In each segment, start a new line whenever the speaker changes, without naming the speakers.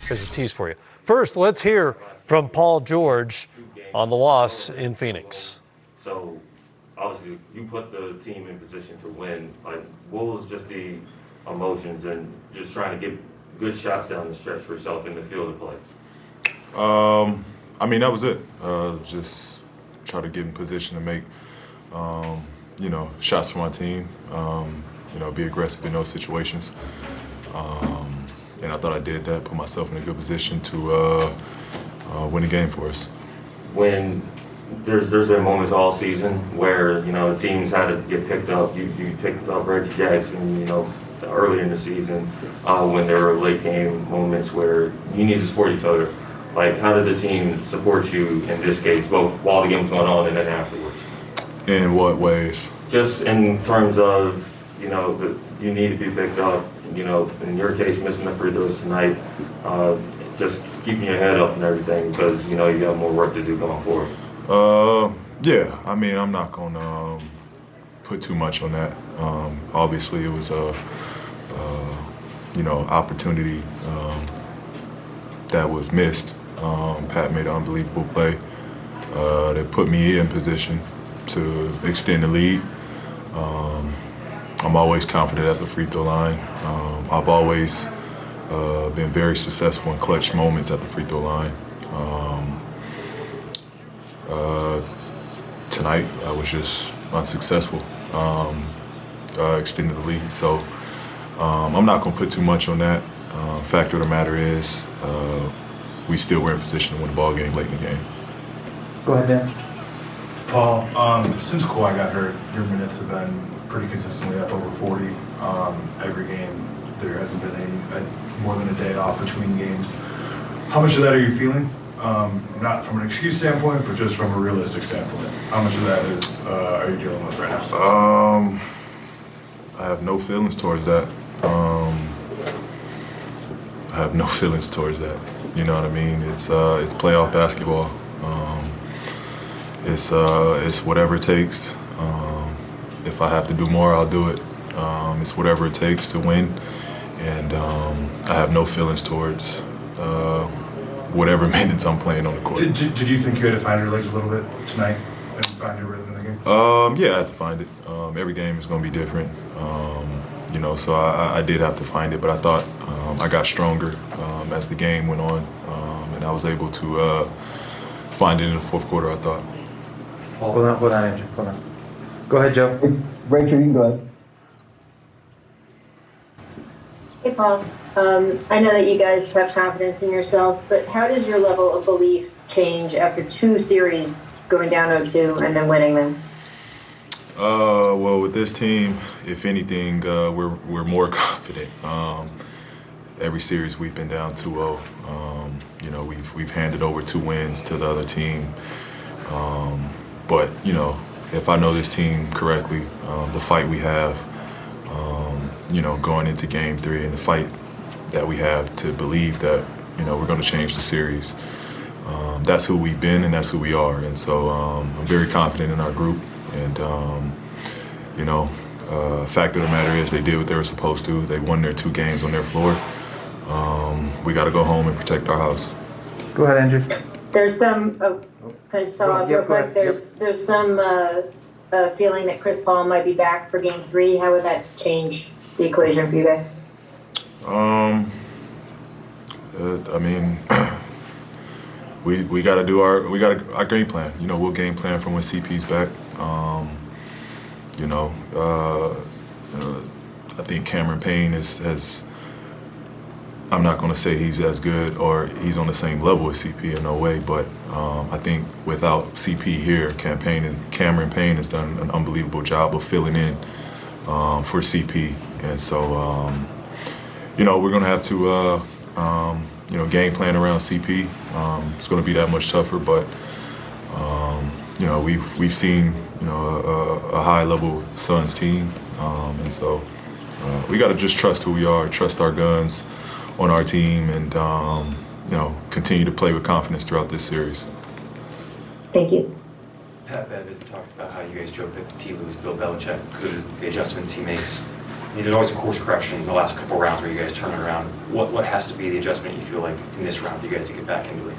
Here's a tease for you. First, let's hear from Paul George on the loss in Phoenix.
So, obviously, you put the team in position to win. Like, what was just the emotions and just trying to get good shots down the stretch for yourself in the field of play?
I mean, that was it. Just try to get in position to make, shots for my team. Be aggressive in those situations. And I thought I did that, put myself in a good position to win the game for us.
When there's been moments all season where, the teams had to get picked up. You picked up Reggie Jackson, early in the season when there were late game moments where you need to support each other. Like, how did the team support you in this case, both while the game was going on and then afterwards?
In what ways?
Just in terms of, you need to be picked up, in your case, missing the free throws tonight, just keeping your head up and everything because, you got more work to do going forward.
Yeah, I mean, I'm not going to put too much on that. Obviously, it was a, opportunity that was missed. Pat made an unbelievable play that put me in position to extend the lead. I'm always confident at the free throw line. I've always been very successful in clutch moments at the free throw line. Tonight, I was just unsuccessful, extending the lead. So I'm not going to put too much on that. Fact of the matter is, we still were in position to win the ball game late in the game.
Go ahead, Dan.
Paul, since Kawhi got hurt, your minutes have been pretty consistently up over 40 every game. There hasn't been more than a day off between games. How much of that are you feeling? Not from an excuse standpoint, but just from a realistic standpoint. How much of that are you dealing with right now?
I have no feelings towards that. I have no feelings towards that. You know what I mean? It's playoff basketball. It's whatever it takes. If I have to do more, I'll do it. It's whatever it takes to win, and I have no feelings towards whatever minutes I'm playing on the court.
Did you think you had to find your legs a little bit tonight and find your rhythm in the game?
Yeah, I had to find it. Every game is going to be different. So I did have to find it, but I thought I got stronger as the game went on, and I was able to find it in the fourth quarter, I thought.
Hold on, Andrew. Hold on. Go ahead, Joe.
Rachel, you can go ahead.
Hey, Paul. I know that you guys have confidence in yourselves, but how does your level of belief change after two series going down 0-2 and then winning them?
Well, with this team, if anything, we're more confident. Every series we've been down 2-0. We've handed over 2 wins to the other team. But if I know this team correctly, the fight we have, going into Game 3, and the fight that we have to believe that we're going to change the series. That's who we've been and that's who we are. And so I'm very confident in our group. And fact of the matter is they did what they were supposed to. They won their 2 games on their floor. We got to go home and protect our house.
Go ahead, Andrew.
There's some, can I just follow up real quick? There's some feeling that Chris Paul might be back for Game 3. How would that change the equation for you guys?
I mean, we got to do our game plan. We'll game plan from when CP's back. I think Cameron Payne has. I'm not going to say he's as good or he's on the same level as CP in no way, but I think without CP here, Cameron Payne has done an unbelievable job of filling in for CP, and so we're going to have to game plan around CP. It's going to be that much tougher, but we've seen a high level Suns team, and so we got to just trust who we are, trust our guns on our team, and continue to play with confidence throughout this series.
Thank you.
Pat Bevitt talked about how you guys joke that T. Lou is Bill Belichick because of the adjustments he makes.
there's always a course correction in the last couple rounds where you guys turn it around. What has to be the adjustment you feel like in this round for you guys to get back into it?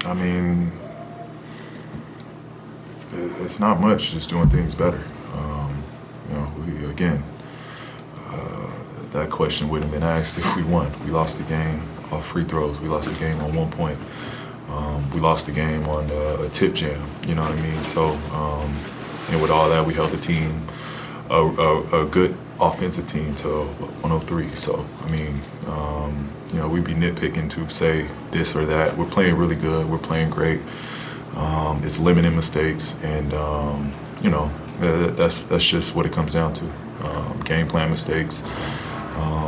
I mean, it's not much, just doing things better. That question wouldn't have been asked if we won. We lost the game off free throws. We lost the game on 1 point. We lost the game on a tip jam, you know what I mean? So, and with all that, we held the team, a good offensive team, to 103. So, I mean, we'd be nitpicking to say this or that. We're playing really good. We're playing great. It's limiting mistakes, and that's just what it comes down to. Game plan mistakes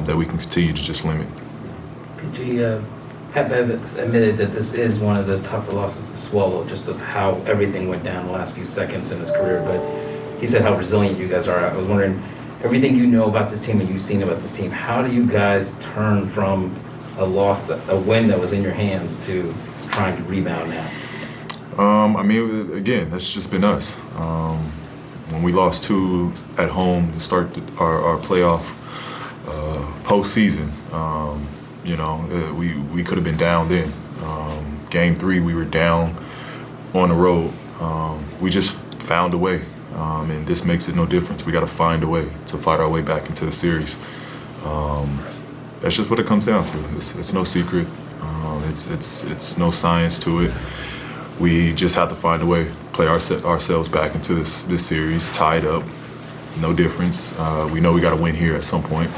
that we can continue to just limit.
PG, Pat Bev admitted that this is one of the tougher losses to swallow, just of how everything went down the last few seconds in his career. But he said how resilient you guys are. I was wondering, everything you know about this team and you've seen about this team, how do you guys turn from a win that was in your hands to trying to rebound now?
Again, that's just been us. When we lost 2 at home to start our playoff postseason, we could have been down then. Game 3, we were down on the road. We just found a way, and this makes it no difference. We got to find a way to fight our way back into the series. That's just what it comes down to. It's no secret. It's no science to it. We just have to find a way, play ourselves back into this series, tied up, no difference. We know we got to win here at some point.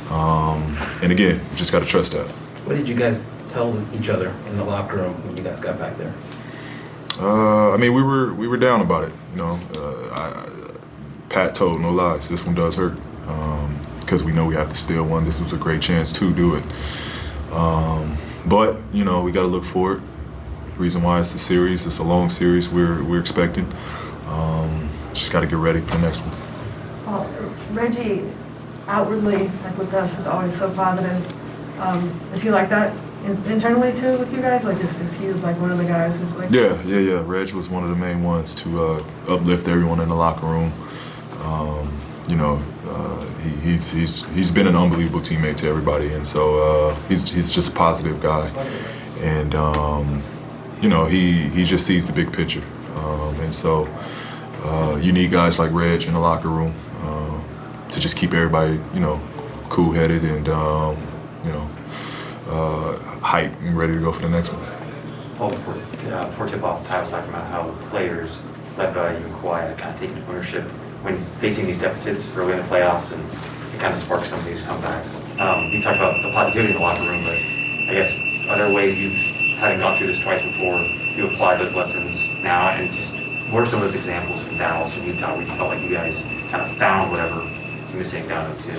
And again, we just got to trust that.
What did you guys tell each other in the locker room when you guys got back there?
We were down about it. Pat told no lies. This one does hurt because we know we have to steal one. This was a great chance to do it. But we got to look forward. Reason why it's a series, it's a long series we're expecting. Just got to get ready for the next one.
Reggie, outwardly, like with us, is always so positive. Is he like that internally too with you guys? Like, is he like one of the guys who's like?
Yeah. Reg was one of the main ones to uplift everyone in the locker room. He's been an unbelievable teammate to everybody, and so he's just a positive guy, and he just sees the big picture, and so you need guys like Reg in the locker room to just keep everybody cool-headed and hyped and ready to go for the next one.
Paul, before tip-off, Ty was talking about how the players, led by you and Kawhi, have kind of taken ownership when facing these deficits early in the playoffs, and it kind of sparks some of these comebacks. You talked about the positivity in the locker room, but I guess are there ways having gone through this twice before, you apply those lessons now, and just what are some of those examples from Dallas and Utah where you felt like you guys kind of found whatever was missing down to 2?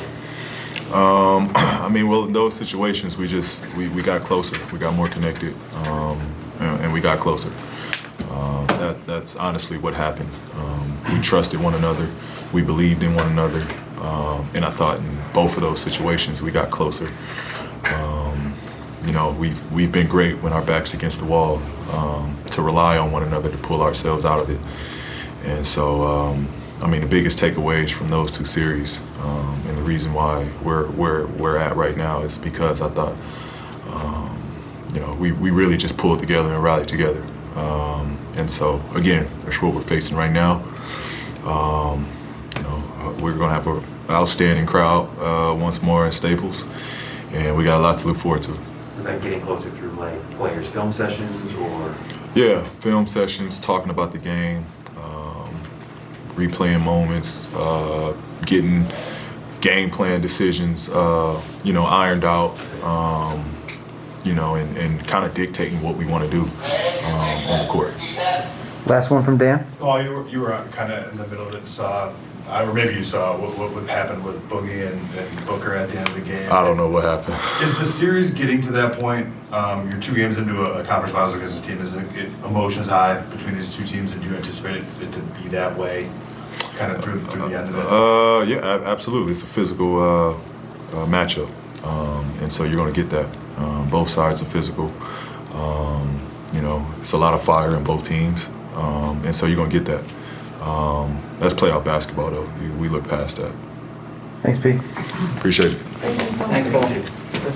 In those situations, we got closer. We got more connected, and we got closer. That's honestly what happened. We trusted one another. We believed in one another. And I thought in both of those situations, we got closer. We've been great when our back's against the wall to rely on one another to pull ourselves out of it. And so, the biggest takeaways from those 2 series, and the reason why we're at right now is because I thought, we really just pulled together and rallied together. And so, again, that's what we're facing right now. We're going to have an outstanding crowd once more at Staples, and we got a lot to look forward to.
Was that getting closer through players' film sessions or?
Yeah, film sessions, talking about the game, replaying moments, getting game plan decisions, ironed out, and kind of dictating what we want to do on the court.
Last one from Dan.
Paul, you were kind of in the middle of it and saw, or maybe you saw what would happen with Boogie and Booker at the end of the game.
I don't know what happened.
Is the series getting to that point? You're 2 games into a conference finals against this team. Is emotions high between these 2 teams, and do you anticipate it to be that way kind of through the end of it?
Yeah, absolutely. It's a physical matchup, and so you're going to get that. Both sides are physical. It's a lot of fire in both teams, and so you're going to get that. That's playoff basketball, though. We look past that.
Thanks, Pete.
Appreciate it.
Thanks, Paul.